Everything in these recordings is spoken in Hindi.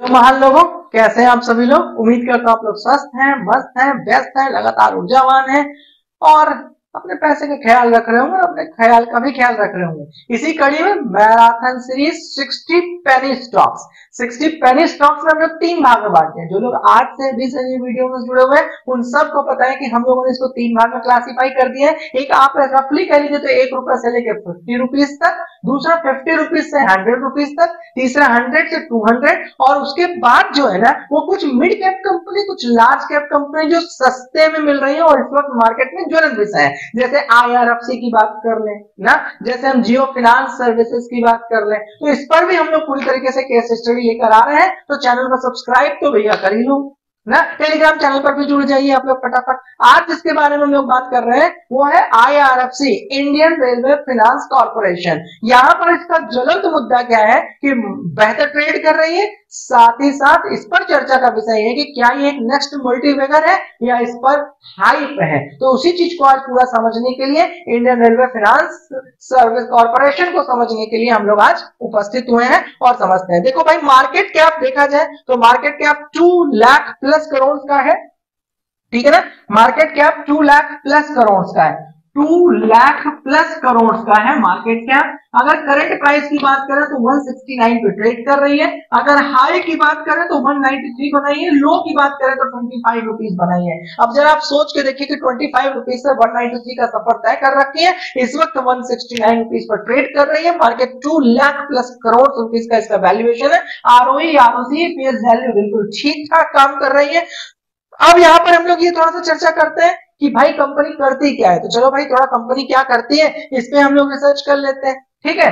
तो महान लोगों, कैसे हैं आप सभी लोग। उम्मीद करता हूँ आप लोग स्वस्थ हैं, मस्त हैं, व्यस्त हैं, लगातार ऊर्जावान हैं और अपने पैसे का ख्याल रख रहे होंगे, अपने ख्याल का भी ख्याल रख रहे होंगे। इसी कड़ी में marathon series 60 penny stocks, 60 penny stocks में हम लोग 3 भाग में बांटते हैं। जो लोग आज से 20 ये वीडियो में जुड़े हुए हैं उन सबको पता है कि हम लोगों ने इसको 3 भाग में क्लासीफाई कर दिया है। एक आप रफली कह लीजिए तो 1 रुपए से लेकर 50 रुपीज तक, दूसरा 50 रुपीज से 100 रुपीज तक, तीसरा 100 से 200 और उसके बाद जो है ना वो कुछ मिड कैप कंपनी, कुछ लार्ज कैप कंपनी जो सस्ते में मिल रही है और इस वक्त मार्केट में ज्वलंत विषय है। जैसे IRFC की बात कर लें ना, जैसे हम जियो फिनांस सर्विसेज की बात कर लें, तो इस पर भी हम लोग पूरी तरीके से केस स्टडी लेकर आ रहे हैं। तो चैनल को सब्सक्राइब तो भैया कर ही लो ना, टेलीग्राम चैनल पर भी जुड़ जाइए आप लोग फटाफट। आज जिसके बारे में हम लोग बात कर रहे हैं वो है IRFC, Indian railway finance corporation. यहाँ पर इसका ज्वलंत मुद्दा क्या है कि बेहतर ट्रेड कर रही है, साथ ही साथ इस पर चर्चा का विषय है कि क्या ये एक नेक्स्ट मल्टीबैगर है या इस पर हाइप है। तो उसी चीज को आज पूरा समझने के लिए, Indian railway finance service corporation को समझने के लिए हम लोग आज उपस्थित हुए हैं और समझते हैं। देखो भाई, मार्केट कैप देखा जाए तो market cap 2 lakh plus crore का है, ठीक है ना। Market cap 2 lakh plus crore का है, 2 लाख प्लस करोड़ का है मार्केट कैप। अगर करंट प्राइस की बात करें तो 169 पे ट्रेड कर रही है। अगर हाई की बात करें तो 193 बनाई है, लो की बात करें तो 25 रुपीज बनाई है। अब जरा आप सोच के देखिए कि 25 रुपीज से 193 का सफर तय कर रखी है, इस वक्त 169 रुपीज पर ट्रेड कर रही है। Market 2 lakh plus crore rupees का इसका वैल्यूएशन है। ROE ROC फेस वैल्यू बिल्कुल ठीक ठाक काम कर रही है। अब यहाँ पर हम लोग ये थोड़ा सा चर्चा करते हैं कि भाई कंपनी करती क्या है। तो चलो भाई, थोड़ा कंपनी क्या करती है इस पे हम लोग रिसर्च कर लेते हैं, ठीक है।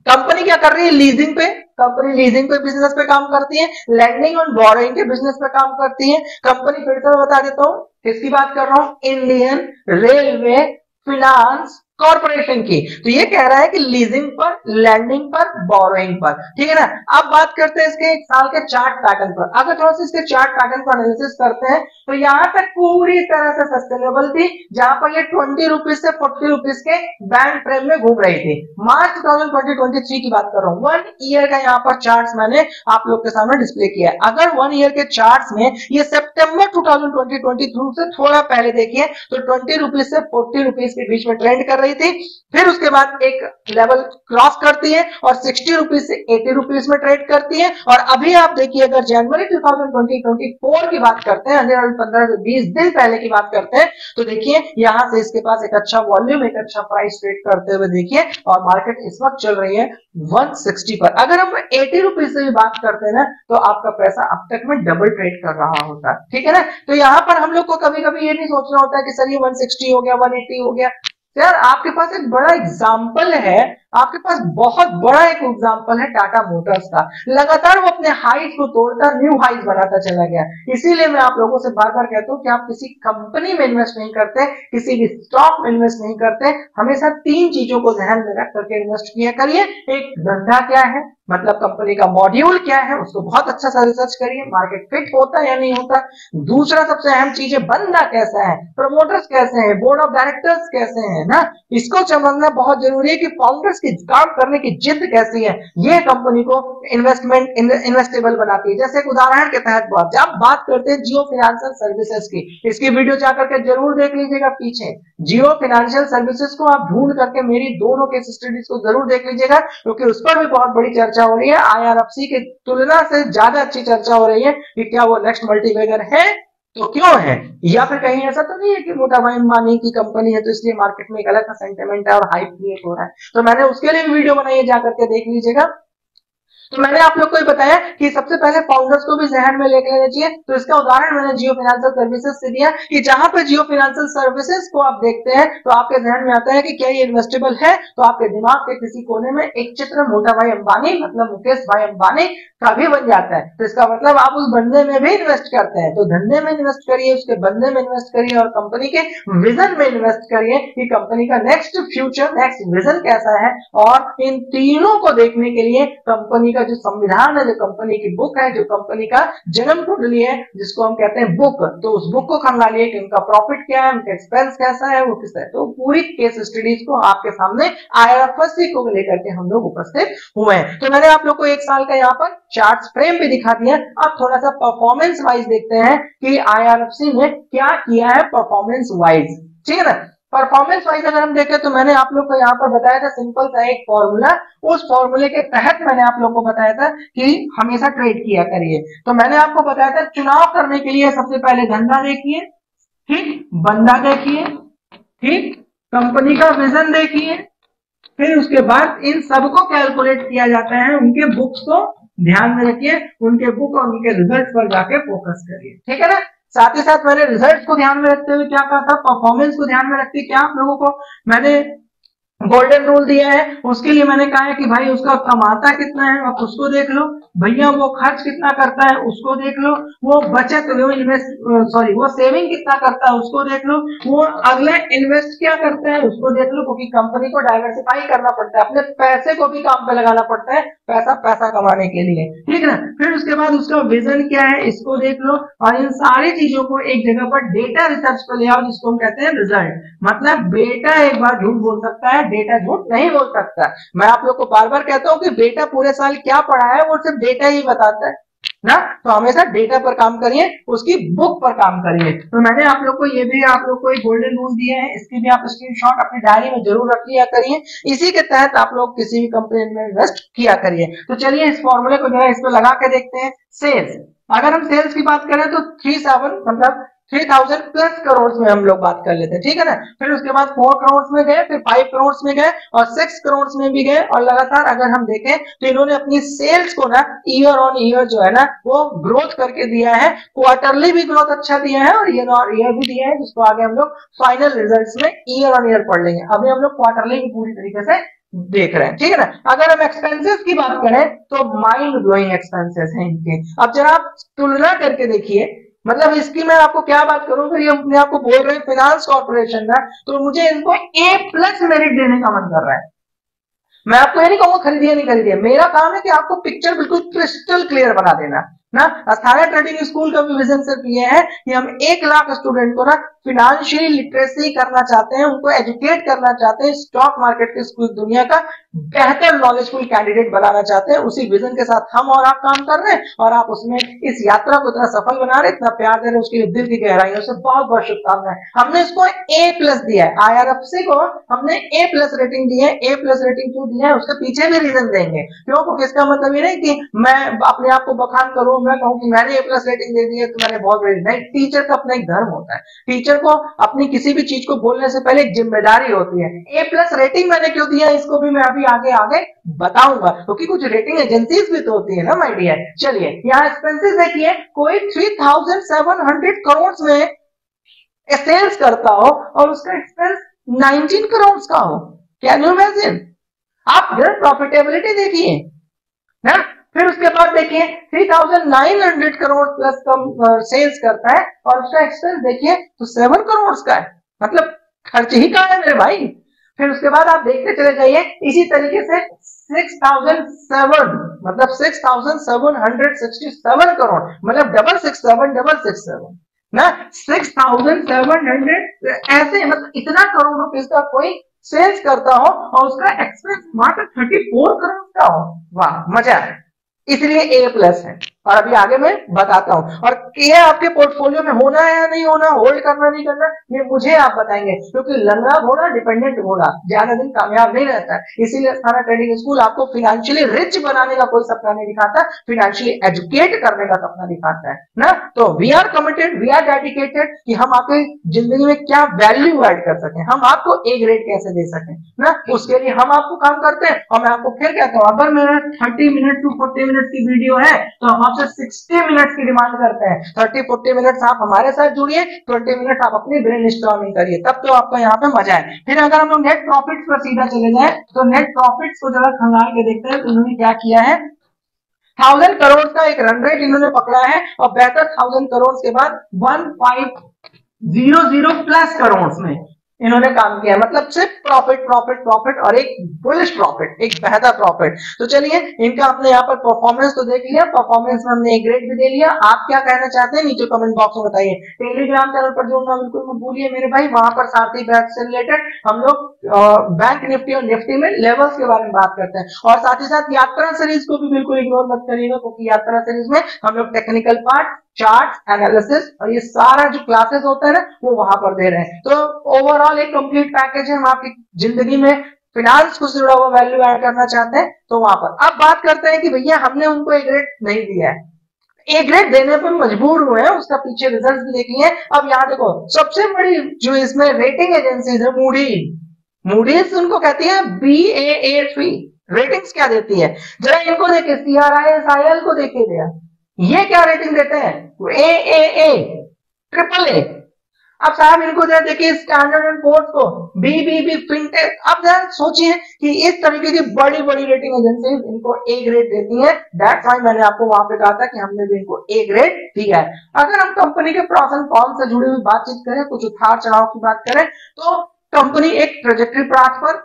कंपनी क्या कर रही है, लीजिंग पे, कंपनी लीजिंग पे बिजनेस पे काम करती है, लैंडिंग और बोरोइंग के बिजनेस पे काम करती है। कंपनी फिर से बता देता हूँ किसकी बात कर रहा हूँ, इंडियन रेलवे फाइनेंस कॉर्पोरेशन की। तो ये कह रहा है कि लीजिंग पर, लैंडिंग पर, बोरोइंग पर, ठीक है ना। अब बात करते हैं इसके एक साल के चार्ट पैटर्न पर। अगर थोड़ा सा इसके चार्ट पैटर्न का एनालिसिस करते हैं तो यहाँ तक पूरी तरह से सस्टेनेबल थी, जहां पर ये 20 रुपीज से 40 रुपीज के बैंड फ्रेम में घूम रही थी। मार्च 2023 की बात कर रहा हूँ। 1 ईयर का यहाँ पर चार्ट मैंने आप लोग के सामने डिस्प्ले किया है। अगर 1 ईयर के चार्ट में ये सितंबर 2023 से थोड़ा पहले देखिए तो 20 रुपीज से 40 रुपीज के बीच में ट्रेंड कर रही थी। फिर उसके बाद एक लेवल क्रॉस करती है और 60 रुपीज से 80 रुपीज में ट्रेड करती है। और अभी आप देखिए, अगर जनवरी 2024 की बात करते हैं, 15 से 20 दिन पहले की बात करते हैं, तो देखिए यहां से इसके पास एक अच्छा वॉल्यूम, एक अच्छा प्राइस ट्रेड करते हुए देखिए, और मार्केट इस वक्त चल रही है 160 पर। अगर हम 80 रुपीज से भी बात करते हैं ना तो आपका पैसा अब तक में डबल ट्रेड कर रहा होता है, ठीक है ना। तो यहाँ पर हम लोग को कभी कभी ये नहीं सोचना होता है कि सर ये 160 हो गया, 180 हो गया। यार आपके पास एक बड़ा एग्जाम्पल है, आपके पास बहुत बड़ा एक एग्जाम्पल है टाटा मोटर्स का। लगातार वो अपने हाइट को तोड़कर न्यू हाइट बनाता चला गया। इसीलिए मैं आप लोगों से बार बार कहता हूं कि आप किसी कंपनी में इन्वेस्ट नहीं करते, किसी भी स्टॉक में इन्वेस्ट नहीं करते, हमेशा 3 चीजों को ध्यान में रख करके इन्वेस्ट किया करिए। एक, धंधा क्या है, मतलब कंपनी का मॉड्यूल क्या है, उसको बहुत अच्छा सा रिसर्च करिए, मार्केट फिट होता है या नहीं होता। दूसरा सबसे अहम चीज है, बंदा कैसा है, प्रमोटर्स कैसे हैं, बोर्ड ऑफ डायरेक्टर्स कैसे हैं ना, इसको समझना बहुत जरूरी है कि फाउंडर्स की काम करने की जिद कैसी है। ये कंपनी को इन्वेस्टेबल बनाती है। जैसे एक उदाहरण के तहत जब बात करते हैं जियो फाइनेंशियल सर्विसेज की, इसकी वीडियो जाकर के जरूर देख लीजिएगा पीछे। जियो फाइनेंशियल सर्विसेज को आप ढूंढ करके मेरी दोनों केस स्टडीज को जरूर देख लीजिएगा, क्योंकि उस पर भी बहुत बड़ी चर्चा हो रही है। IRFC की तुलना से ज्यादा अच्छी चर्चा हो रही है कि क्या वो नेक्स्ट मल्टीबैगर है, तो क्यों है, या फिर कहीं ऐसा तो नहीं है कि मोटा भाई अंबानी की कंपनी है तो इसलिए मार्केट में एक अलग सा सेंटिमेंट है और हाइप क्रिएट हो रहा है। तो मैंने उसके लिए वीडियो बनाई है, जाकर के देख लीजिएगा। तो मैंने आप लोग को बताया कि सबसे पहले फाउंडर्स को भी जहन में लेकर लेना चाहिए। तो इसका उदाहरण मैंने जियो फाइनेंशियल सर्विसेज से दिया कि जहां पर जियो फाइनेंशियल सर्विसेज को आप देखते हैं तो आपके जहन में आता है कि क्या ये इन्वेस्टेबल है, तो आपके दिमाग के किसी कोने में एक चित्र मोटा भाई अंबानी, मतलब मुकेश भाई अंबानी का भी बन जाता है। तो इसका मतलब आप उस बंदे में भी इन्वेस्ट करते हैं। तो धंधे में इन्वेस्ट करिए, उसके बंदे में इन्वेस्ट करिए और कंपनी के विजन में इन्वेस्ट करिए कि कंपनी का नेक्स्ट फ्यूचर, नेक्स्ट विजन कैसा है। और इन तीनों को देखने के लिए कंपनी का जो संविधान है, जो कंपनी की बुक है, जो कंपनी का जन्म कुंडली है, जिसको हम कहते हैं बुक, तो उस बुक को खंगालिए कि उनका प्रॉफिट क्या है, उनका एक्सपेंस कैसा है, वो किस है। तो पूरी केस स्टडीज को आपके सामने IRFC को लेकर के हम लोग उपस्थित हुए हैं। तो मैंने आप लोग को एक साल का यहाँ पर चार्ट फ्रेम भी दिखा दिया। अब थोड़ा सा परफॉर्मेंस वाइज देखते हैं कि IRFC ने क्या किया है परफॉर्मेंस वाइज, ठीक है ना। परफॉर्मेंस वाइज अगर हम देखें तो मैंने आप लोग को यहाँ पर बताया था सिंपल सा एक फॉर्मूला, उस फॉर्मूले के तहत मैंने आप लोग को बताया था कि हमेशा ट्रेड किया करिए। तो मैंने आपको बताया था चुनाव करने के लिए सबसे पहले धंधा देखिए, ठीक, बंदा देखिए, ठीक, कंपनी का विजन देखिए, फिर उसके बाद इन सबको कैलकुलेट किया जाता है, उनके बुक्स को ध्यान में रखिए, उनके बुक और उनके रिजल्ट पर जाके फोकस करिए, ठीक है ना। साथ ही साथ मैंने रिजल्ट को ध्यान में रखते हुए क्या कहा था, परफॉर्मेंस को ध्यान में रखते क्या आप लोगों को मैंने गोल्डन रूल दिया है। उसके लिए मैंने कहा है कि भाई उसका कमाता कितना है आप उसको देख लो, भैया वो खर्च कितना करता है उसको देख लो, वो बचत वो इन्वेस्ट वो सेविंग कितना करता है उसको देख लो, वो अगला इन्वेस्ट क्या करता है उसको देख लो, क्योंकि कंपनी को डाइवर्सिफाई करना पड़ता है, अपने पैसे को भी काम पे लगाना पड़ता है, पैसा कमाने के लिए, ठीक है ना। फिर उसके बाद उसका विजन क्या है इसको देख लो, और इन सारी चीजों को एक जगह पर डेटा रिसर्च पर ले आओ, जिसको हम कहते हैं रिजल्ट। मतलब बेटा एक बार झूठ बोल सकता है, डेटा झूठ नहीं बोल सकता। मैं आप लोग को बार बार कहता हूं कि बेटा पूरे साल क्या पढ़ा है वो सिर्फ डेटा ही बताता है ना, तो हमेशा डेटा पर काम करिए, उसकी बुक पर काम करिए। तो मैंने आप लोग को ये भी आप लोग को एक गोल्डन रूल दिए हैं, इसकी भी आप स्क्रीनशॉट अपनी डायरी में जरूर रख लिया करिए, इसी के तहत आप लोग किसी भी कंपनी में इन्वेस्ट किया करिए। तो चलिए इस फॉर्मूले को जो है इस पर लगा के देखते हैं। सेल्स, अगर हम सेल्स की बात करें तो 3000 प्लस करोड़ में हम लोग बात कर लेते हैं, ठीक है ना। फिर उसके बाद 4 करोड़ में गए, फिर 5 करोड़ में गए और 6 करोड़ में भी गए, और लगातार अगर हम देखें तो इन्होंने अपनी सेल्स को ना ईयर ऑन ईयर जो है ना वो ग्रोथ करके दिया है, क्वार्टरली भी ग्रोथ अच्छा दिया है और ईयर भी दिया है, जिसको आगे हम लोग फाइनल रिजल्ट्स में ईयर ऑन ईयर पढ़ लेंगे। अभी हम लोग क्वार्टरली की पूरी तरीके से देख रहे हैं, ठीक है ना। अगर हम एक्सपेंसेस की बात करें तो माइंड ब्लोइंग एक्सपेंसेस हैं इनके। अब जरा आप तुलना करके देखिए, मतलब इसकी मैं आपको क्या बात करूं, फिर ये अपने आपको बोल रहे हैं फाइनेंस कॉर्पोरेशन ना, तो मुझे इनको A+ मेरिट देने का मन कर रहा है। मैं आपको ये नहीं कहूंगा खरीदिए नहीं खरीदिए, मेरा काम है कि आपको पिक्चर बिल्कुल क्रिस्टल क्लियर बना देना ना। अस्थाना ट्रेडिंग स्कूल का भी विजन सिर्फ ये है कि हम 1 लाख स्टूडेंट को ना फिनेंशियल लिटरेसी करना चाहते हैं, उनको एजुकेट करना चाहते हैं, स्टॉक मार्केट की स्कूल दुनिया का बेहतर नॉलेजफुल कैंडिडेट बनाना चाहते हैं। उसी विजन के साथ हम और आप काम कर रहे हैं, और आप उसमें इस यात्रा को इतना सफल बना रहे, इतना प्यार दे रहे, उसके लिए दिल की गहराइयों से बहुत बहुत शुभकामनाएं। हमने इसको A+ दिया है, IRFC को हमने A+ रेटिंग दी है। A+ रेटिंग क्यों दी है उसके पीछे भी रीजन देंगे, क्यों, क्योंकि इसका मतलब ये नहीं कि मैं अपने आप को बखान करूं, मैं कहूं कि मैंने A+ रेटिंग दे दी है तो मैंने बहुत बड़ी नहीं। टीचर का अपना एक धर्म होता है, टीचर को अपनी किसी भी चीज को बोलने से पहले एक जिम्मेदारी होती है। A+ रेटिंग मैंने क्यों दिया इसको भी मैं अभी आगे बताऊंगा, क्योंकि कुछ रेटिंग एजेंसीज भी तो होती है ना माय डियर। चलिए यहाँ एक्सपेंसेस देखिए, कोई 3700 करोड़ में सेल्स करता हो और उसका एक्सपेंस 19 करोड़ का हो, कैन यू इमेजिन। आप प्रॉफिटेबिलिटी देखिए ना। फिर उसके बाद देखिए 3900 करोड़ प्लस का सेल्स करता है और उसका एक्सपेंस देखिए तो 7 करोड़ का है, मतलब खर्च ही कहाँ है मेरे भाई। फिर उसके बाद आप देखते चले जाइए इसी तरीके से 6007 मतलब 6767 करोड़, मतलब 667 ना, 6700 ऐसे, मतलब इतना करोड़ रुपीज का कोई सेल्स करता हो और उसका एक्सपेंस मात्र 34 करोड़ का हो, वाह मजा है, इसलिए A+ है। और अभी आगे मैं बताता हूं, और ये आपके पोर्टफोलियो में होना है या नहीं होना, होल्ड करना नहीं करना, ये मुझे आप बताएंगे, क्योंकि लंगड़ा घोड़ा डिपेंडेंट घोड़ा ज्यादा दिन कामयाब नहीं रहता है। इसीलिए अस्थाना ट्रेडिंग स्कूल आपको फाइनेंशियली रिच बनाने का कोई सपना नहीं दिखाता, फाइनेंशियली एजुकेट करने का सपना दिखाता है ना। तो we are committed, we are dedicated कि हम आपकी जिंदगी में क्या वैल्यू ऐड कर सकें, हम आपको A ग्रेड कैसे दे सकें ना, उसके लिए हम आपको काम करते हैं। और मैं आपको फिर कहता हूं, अगर मेरा 30 मिनट टू 40 मिनट की वीडियो है तो हम आपसे 60 मिनट्स की डिमांड करते हैं। 30-40 मिनट्स आप हमारे साथ जुड़िए, 20 मिनट आप अपनी ब्रेनस्टॉर्मिंग करिए, तब तो आपका यहाँ पे मजा है। फिर अगर हम लोग नेट प्रॉफिट्स पर सीधा चले जाए तो नेट प्रॉफिट्स को जरा खंगाल के देखते हैं, तो उन्होंने क्या किया है, 1000 करोड़ का एक रन रेट इन्होंने पकड़ा है, और बेहतर 1000 करोड़ के बाद 1500 प्लस करोड़ में इन्होंने काम किया, मतलब सिर्फ प्रॉफिट प्रॉफिट प्रॉफिट और एक बुलिश प्रॉफिट, एक बेहतर प्रॉफिट। तो चलिए इनका आपने यहाँ पर परफॉर्मेंस तो देख लिया, परफॉर्मेंस में हमने एक ग्रेड भी दे लिया। आप क्या कहना चाहते हैं नीचे कमेंट बॉक्स में बताइए। टेलीग्राम चैनल पर जुड़ना बिल्कुल मत भूलिए मेरे भाई, वहां पर साथ ही बैंक से रिलेटेड हम लोग बैंक निफ्टी और निफ्टी में लेवल्स के बारे में बात करते हैं, और साथ ही साथ यात्रा सीरीज को भी बिल्कुल इग्नोर मत करिएगा, क्योंकि यात्रा सीरीज में हम लोग टेक्निकल पार्ट, चार्ट एनालिसिस और ये सारा जो क्लासेस होता है ना वो वहां पर दे रहे हैं। तो ओवरऑल एक कंप्लीट पैकेज है। हम आपकी जिंदगी में फिनांस को जुड़ा हुआ वैल्यू ऐड करना चाहते हैं तो वहां पर। अब बात करते हैं कि भैया हमने उनको ए ग्रेड नहीं दिया है, ए ग्रेड देने पर मजबूर हुए हैं, उसका पीछे रिजल्ट भी देख लिए। अब यहाँ देखो सबसे बड़ी जो इसमें रेटिंग एजेंसीज है मूडीज उनको कहती है Baa3। रेटिंग्स क्या देती है जरा इनको देखिए, CRISIL को देखिए जरा, ये क्या रेटिंग देते हैं, AAA ट्रिपल ए। अब साहब इनको जरा देखिए स्टैंडर्ड एंड पोर्स को BBB फिनटेक। अब जरा सोचिए कि इस तरीके की बड़ी बड़ी रेटिंग एजेंसी इनको ए ग्रेड देती है। दैट्स व्हाई मैंने आपको वहां पे कहा था कि हमने भी इनको ए ग्रेड दिया है। अगर हम कंपनी के प्रॉस एंड कॉन्स से जुड़ी हुई बातचीत करें, कुछ उतार चढ़ाव की बात करें, तो कंपनी एक ट्रेजेक्टरी पाथ पर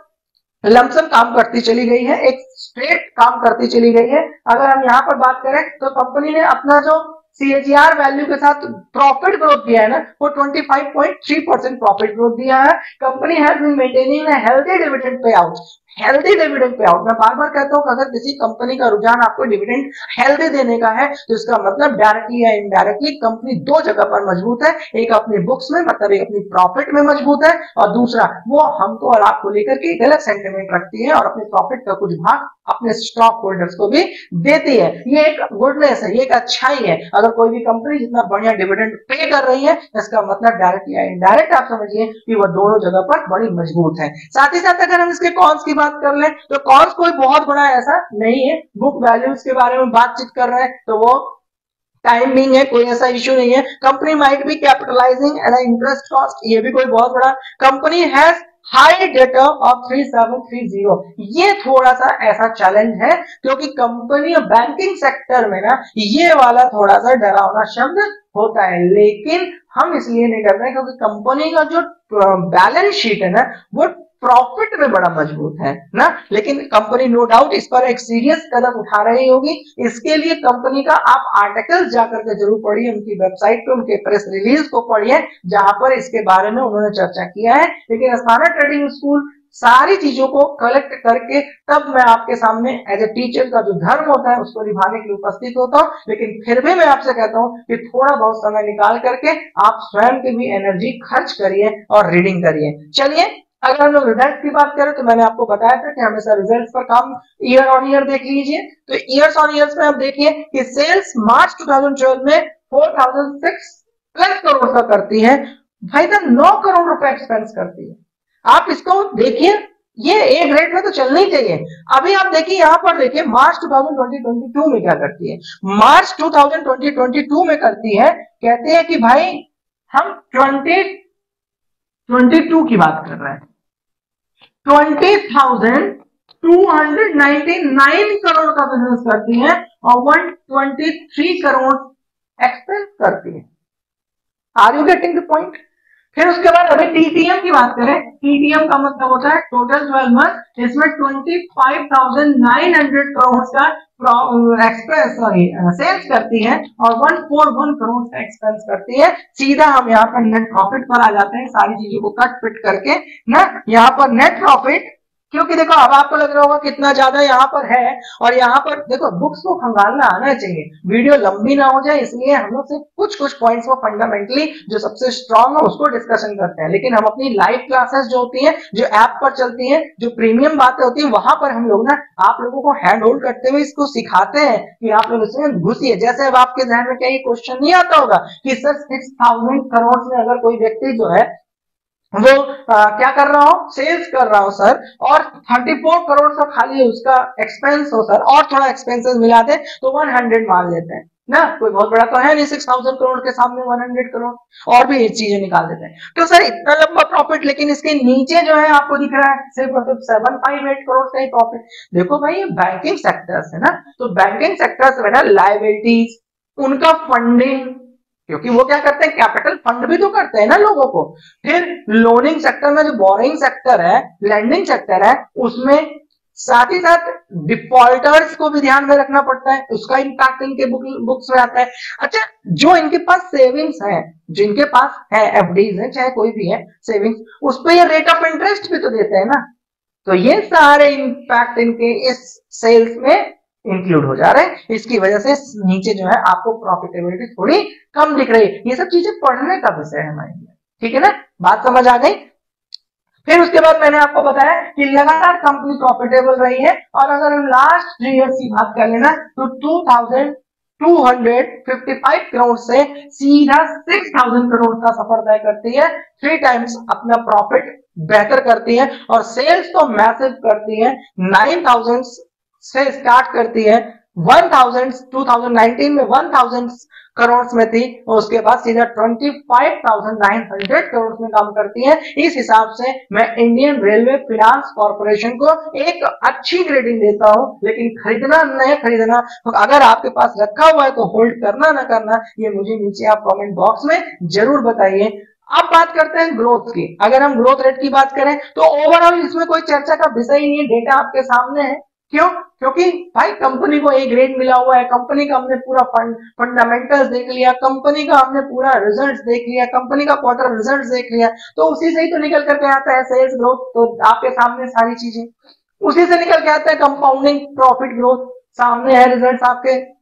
लमसम काम करती चली गई है, एक स्ट्रेट काम करती चली गई है। अगर हम यहाँ पर बात करें तो कंपनी ने अपना जो CAGR वैल्यू के साथ प्रॉफिट ग्रोथ दिया है ना, वो 25.3% प्रॉफिट ग्रोथ दिया है। Company has been maintaining a healthy dividend pay out. Healthy dividend pay out, मैं बार बार कहता हूं कि अगर किसी कंपनी का रुझान आपको डिविडेंड हेल्दी देने का है तो इसका मतलब डायरेक्टली या इनडायरेक्टली कंपनी दो जगह पर मजबूत है। एक अपनी बुक्स में, मतलब एक अपनी प्रॉफिट में मजबूत है, और दूसरा वो हमको और आपको लेकर के एक अलग सेंटिमेंट रखती है और अपने प्रॉफिट का कुछ भाग अपने स्टॉक होल्डर्स को भी देती है। ये एक गुडनेस है, ये एक अच्छाई है। अगर कोई भी कंपनी जितना बढ़िया डिविडेंड पे कर रही है, इसका मतलब डायरेक्ट या इनडायरेक्ट आप समझिए कि वो दोनों जगह पर बड़ी मजबूत है। साथ ही साथ अगर हम इसके कॉन्स की बात कर लें तो कॉन्स कोई बहुत बड़ा ऐसा नहीं है। बुक वैल्यूज के बारे में बातचीत कर रहे हैं तो वो टाइमिंग है, कोई ऐसा इश्यू नहीं है। Company might be capitalising an interest cost, ये भी कोई बहुत बड़ा। Company has high data of 3730, ये थोड़ा सा ऐसा चैलेंज है क्योंकि कंपनी और बैंकिंग सेक्टर में ना ये वाला थोड़ा सा डरावना शब्द होता है, लेकिन हम इसलिए नहीं कर रहे क्योंकि कंपनी का जो बैलेंस शीट है ना वो प्रॉफिट में बड़ा मजबूत है ना। लेकिन कंपनी नो डाउट इस पर एक सीरियस कदम उठा रही होगी। इसके लिए कंपनी का आप आर्टिकल जाकर के जरूर पढ़िए, उनकी वेबसाइट पे उनके प्रेस रिलीज को पढ़िए जहां पर इसके बारे में उन्होंने चर्चा किया है। लेकिन अस्थाना ट्रेडिंग स्कूल सारी चीजों को कलेक्ट करके तब मैं आपके सामने एज ए टीचर का जो धर्म होता है उसको निभाने के लिए उपस्थित होता हूँ। लेकिन फिर भी मैं आपसे कहता हूँ कि थोड़ा बहुत समय निकाल करके आप स्वयं की भी एनर्जी खर्च करिए और रीडिंग करिए। चलिए अगर हम लोग रिजल्ट की बात करें तो मैंने आपको बताया था कि हमेशा रिजल्ट पर काम ईयर ऑन ईयर देख लीजिए। तो ईयर्स ऑन ईयर्स में आप देखिए कि सेल्स मार्च 2012 में 4006 प्लस करोड़ का करती है, भाई साहब 9 करोड़ रुपए एक्सपेंस करती है। आप इसको देखिए, ये ए ग्रेड में तो चलना ही चाहिए। अभी आप देखिए यहाँ पर देखिए मार्च 2022 में क्या करती है। मार्च 2022 में करती है, कहते हैं कि भाई हम 2022 की बात कर रहे हैं, 20,299 करोड़ का बिजनेस करती है और 123 करोड़ एक्सपेंस करती है। Are you getting the point? फिर उसके बाद अभी टीटीएम की बात करें, टीटीएम का मतलब होता है टोटल 12 मंथ, इसमें 25,900 करोड़ का एक्सपेंस सेल्स करती है और 141 करोड़ का एक्सपेंस करती है। सीधा हम यहाँ पर नेट प्रॉफिट पर आ जाते हैं, सारी चीजों को कट पिट करके ना। यहाँ पर नेट प्रॉफिट, क्योंकि देखो अब आपको लग रहा होगा कितना ज्यादा यहाँ पर है, और यहाँ पर देखो बुक्स को खंगालना आना चाहिए, वीडियो लंबी ना हो जाए, इसलिए हम लोग सिर्फ कुछ कुछ पॉइंट्स को फंडामेंटली जो सबसे स्ट्रांग है उसको डिस्कशन करते हैं। लेकिन हम अपनी लाइव क्लासेस जो होती हैं, जो ऐप पर चलती हैं, जो प्रीमियम बातें होती है, वहां पर हम लोग ना आप लोगों को हैंड होल्ड करते हुए इसको सिखाते हैं कि आप लोग इसमें घुसिए। जैसे अब आपके ध्यान में क्या ये क्वेश्चन नहीं आता होगा कि सर 6,000 करोड़ में अगर कोई व्यक्ति जो है वो क्या कर रहा हो, सेल्स कर रहा हो सर, और 34 करोड़ का खाली उसका एक्सपेंस हो सर, और थोड़ा एक्सपेंसेस मिला दे तो 100 मान लेते हैं ना, कोई बहुत बड़ा तो है नहीं 6,000 करोड़ के सामने 100 करोड़, और भी चीजें निकाल देते हैं। तो सर इतना लंबा प्रॉफिट, लेकिन इसके नीचे जो है आपको दिख रहा है सिर्फ मतलब 758 करोड़ का ही प्रॉफिट। देखो भाई बैंकिंग सेक्टर है ना, तो बैंकिंग सेक्टर में ना लायबिलिटीज, उनका फंडिंग, क्योंकि वो क्या करते हैं, कैपिटल फंड भी तो करते हैं ना लोगों को। फिर लोनिंग सेक्टर में जो बोरिंग सेक्टर है, लैंडिंग सेक्टर है, उसमें साथ ही साथ डिफॉल्टर्स को भी ध्यान में रखना पड़ता है, उसका इम्पैक्ट इनके बुक्स में आता है। अच्छा, जो इनके पास सेविंग्स है, जिनके पास है एफडीज है, चाहे कोई भी है सेविंग्स, उस पर ये रेट ऑफ इंटरेस्ट भी तो देते हैं ना। तो ये सारे इम्पैक्ट इनके इस सेल्स में इंक्लूड हो जा रहे हैं। इसकी वजह से नीचे जो है आपको प्रॉफिटेबिलिटी थोड़ी कम दिख रही है। ये सब चीजें पढ़ने का विषय है हमारे लिए, ठीक है ना, बात समझ आ गई। फिर उसके बाद मैंने आपको बताया कि लगातार कंपनी प्रॉफिटेबल रही है, और अगर हम लास्ट 3 इयर्स की बात कर लेना तो 2255 करोड़ से सीधा 6000 करोड़ का सफर तय करती है, 3 टाइम्स अपना प्रॉफिट बेहतर करती है, और सेल्स तो मैसिव करती है, 9000 से स्टार्ट करती है, 1000 2019 में 1000 करोड़ में थी, और उसके बाद सीधा 25,900 करोड़ में काम करती है। इस हिसाब से मैं इंडियन रेलवे फाइनेंस कॉर्पोरेशन को एक अच्छी ग्रेडिंग देता हूं। लेकिन खरीदना नहीं खरीदना, तो अगर आपके पास रखा हुआ है तो होल्ड करना ना करना, ये मुझे नीचे आप कमेंट बॉक्स में जरूर बताइए। अब बात करते हैं ग्रोथ की। अगर हम ग्रोथ रेट की बात करें तो ओवरऑल इसमें कोई चर्चा का विषय ही नहीं है, डेटा आपके सामने है। क्यों? क्योंकि भाई कंपनी को ए ग्रेड मिला हुआ है, कंपनी का हमने पूरा फंडामेंटल्स देख लिया, कंपनी का हमने पूरा रिजल्ट्स देख लिया, कंपनी का क्वार्टर रिजल्ट्स देख लिया, तो उसी से ही तो निकल करके आता है सेल्स ग्रोथ। तो आपके सामने सारी चीजें उसी से निकल के आता है, कंपाउंडिंग प्रॉफिट ग्रोथ सामने है, रिजल्ट्स आपके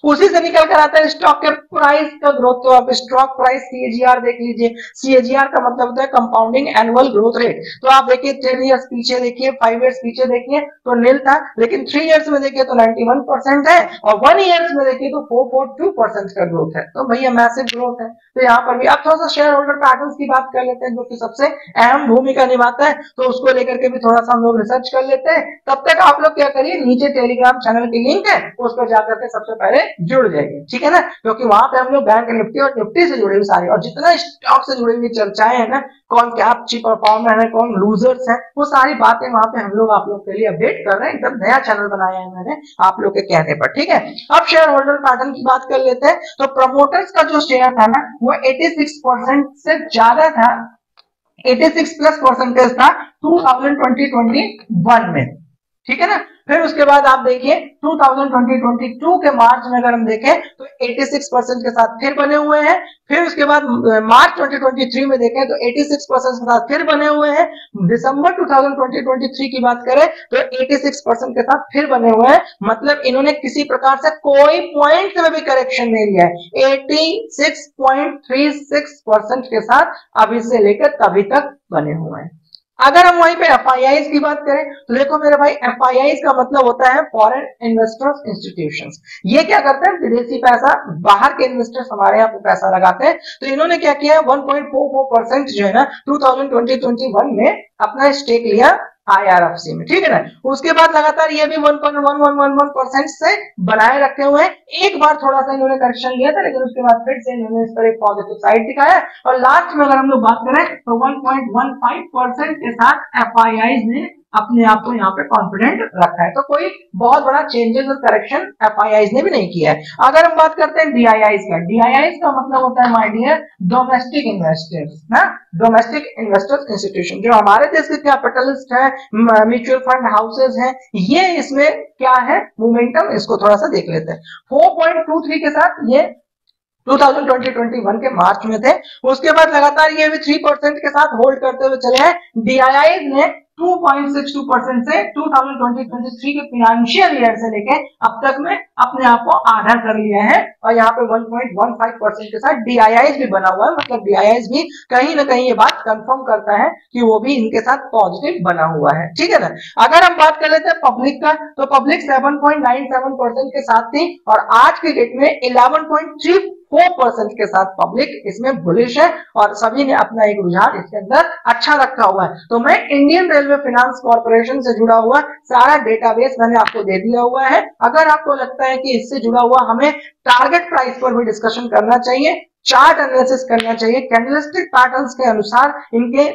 उसी से निकल कर आता है। स्टॉक के प्राइस का ग्रोथ, तो आप स्टॉक प्राइस सीएजीआर देख लीजिए। सीएजीआर का मतलब होता है कंपाउंडिंग एनुअल ग्रोथ रेट। तो आप देखिए 10 इयर्स पीछे देखिए, 5 इयर्स पीछे देखिए तो नील था, लेकिन 3 इयर्स में देखिए तो 91% है, और 1 इयर्स में देखिए तो 442% का ग्रोथ है। तो भैया मैसिव ग्रोथ है। तो यहाँ पर भी आप थोड़ा सा शेयर होल्डर पैटर्न्स की बात कर लेते हैं, जो कि सबसे अहम भूमिका निभाता है, तो उसको लेकर के भी थोड़ा सा हम लोग रिसर्च कर लेते हैं। तब तक आप लोग क्या करिए, नीचे टेलीग्राम चैनल की लिंक है, उस पर जाकर के सबसे पहले जुड़ जाएंगे, ठीक है ना, क्योंकि वहां पे हम लोग बैंक निफ्टी और निफ्टी से जुड़े हुए सारे, और जितना स्टॉक से जुड़ी हुई चर्चाएं है ना, कौन क्या अच्छी परफॉर्मर है, कौन लूजर्स है, वो सारी बातें वहां पे हम लोग आप लोग के लिए अपडेट कर रहे हैं। एकदम नया चैनल बनाया है मैंने आप लोग के कहने पर, ठीक है। अब शेयर होल्डर पैटर्न की बात कर लेते हैं। तो प्रमोटर्स का जो शेयर था ना, वो 86% से ज्यादा था, 86 प्लस परसेंटेज था 2020-21 में, ठीक है ना। फिर उसके बाद आप देखिए 2020-22 के मार्च में अगर हम देखें तो 86% के साथ फिर बने हुए हैं। फिर उसके बाद मार्च 2023 में देखें तो 86% के साथ फिर बने हुए हैं। दिसंबर 2020-23 की बात करें तो 86% के साथ फिर बने हुए हैं। मतलब इन्होंने किसी प्रकार से कोई पॉइंट में भी करेक्शन नहीं लिया है। 86.36% के साथ अभी से लेकर तभी तक बने हुए हैं। अगर हम वहीं पे एफआईआईज की बात करें तो देखो मेरे भाई, एफआईआईज का मतलब होता है फॉरेन इन्वेस्टर्स इंस्टीट्यूशंस। ये क्या करते हैं, विदेशी पैसा, बाहर के इन्वेस्टर्स हमारे यहाँ पे पैसा लगाते हैं। तो इन्होंने क्या किया है, 1.44% जो है ना 2020-21 में अपना स्टेक लिया आईआरएफसी में, ठीक है ना। उसके बाद लगातार ये भी 1.1111% से बनाए रखे हुए हैं। एक बार थोड़ा सा इन्होंने करेक्शन लिया था, लेकिन उसके बाद फिर से इन्होंने इस पर एक पॉजिटिव साइड दिखाया, और लास्ट में अगर हम लोग बात करें तो 1.15% के साथ एफआईआईज ने अपने आप को यहाँ पे कॉन्फिडेंट रखा है। तो कोई बहुत बड़ा चेंजेस और करेक्शन एफआईआईज ने भी नहीं किया है। अगर हम बात करते हैं डीआईआईज का, डीआईआईज का मतलब होता है माय डियर डोमेस्टिक इन्वेस्टर्स ना, डोमेस्टिक इन्वेस्टर्स इंस्टीट्यूशन। जो हमारे देश के कैपिटलिस्ट है, म्यूचुअल फंड हाउसेज हैं, ये इसमें क्या है मोमेंटम, इसको थोड़ा सा देख लेते हैं। 4.23 के साथ ये 2020-21 के मार्च में थे। उसके बाद लगातार ये भी 3% के साथ होल्ड करते हुए चले हैं। डीआईआई ने 2.62% से 2020-23 के फाइनेंशियल ईयर से लेके अब तक में अपने आप को आधा कर लिया है, और यहाँ पे 1.15% के साथ डीआईआई भी बना हुआ है। मतलब डीआईआई भी कहीं ना कहीं ये बात कंफर्म करता है कि वो भी इनके साथ पॉजिटिव बना हुआ है, ठीक है ना। अगर हम बात कर लेते हैं पब्लिक का, तो पब्लिक 7.97% के साथ थी, और आज के डेट में 11.34% के साथ पब्लिक इसमें बुलिश है, और सभी ने अपना एक रुझान इसके अंदर अच्छा रखा हुआ है। तो मैं इंडियन रेलवे फाइनेंस कॉर्पोरेशन से जुड़ा हुआ सारा डेटाबेस मैंने आपको दे दिया हुआ है। अगर आपको लगता है कि इससे जुड़ा हुआ हमें टारगेट प्राइस पर भी डिस्कशन करना चाहिए, चार्ट एनालिसिस करना चाहिए, कैंडलस्टिक पैटर्न्स के अनुसार इनके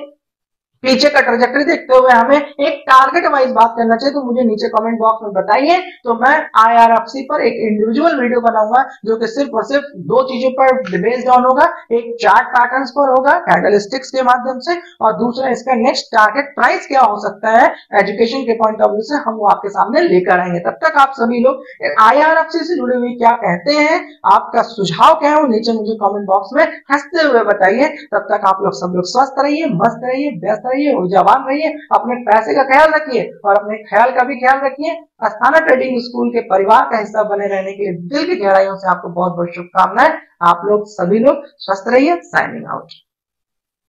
पीछे का ट्रेजेक्टरी देखते हुए हमें एक टारगेट वाइज बात करना चाहिए, तो मुझे नीचे कमेंट बॉक्स में बताइए, तो मैं आईआरएफसी पर एक इंडिविजुअल वीडियो बनाऊंगा जो कि सिर्फ और सिर्फ दो चीजों पर बेस्ड ऑन होगा। एक चार्ट पैटर्न्स पर होगा कैंडलस्टिक्स के माध्यम से, और दूसरा इसका नेक्स्ट टारगेट प्राइस क्या हो सकता है एजुकेशन के पॉइंट ऑफ व्यू से, हम वो आपके सामने लेकर आएंगे। तब तक आप सभी लोग आईआरएफसी से जुड़े हुए क्या कहते हैं, आपका सुझाव क्या है, वो नीचे मुझे कमेंट बॉक्स में हंसते हुए बताइए। तब तक आप लोग सब लोग स्वस्थ रहिए, मस्त रहिए, व्यस्त रहिए, ऊर्जावान रहिए, अपने पैसे का ख्याल रखिए और अपने ख्याल का भी ख्याल रखिए। अस्थाना ट्रेडिंग स्कूल के परिवार का हिस्सा बने रहने के लिए दिल की गहराइयों से आपको बहुत बहुत शुभकामनाएं। आप लोग सभी लोग स्वस्थ रहिए। Signing out.